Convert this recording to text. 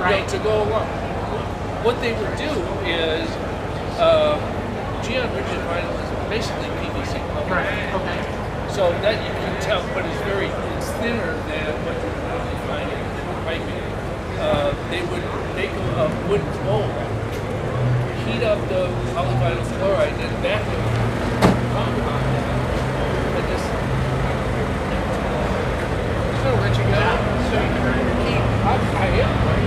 right, to go along. What they would do is, Geon rigid vinyl is basically PVC. right, okay. So that you can tell, but it's thinner than what you're normally finding in piping. They would make a wooden mold, heat up the polyvinyl chloride, and vacuum. And just let you go. So you keep. I am.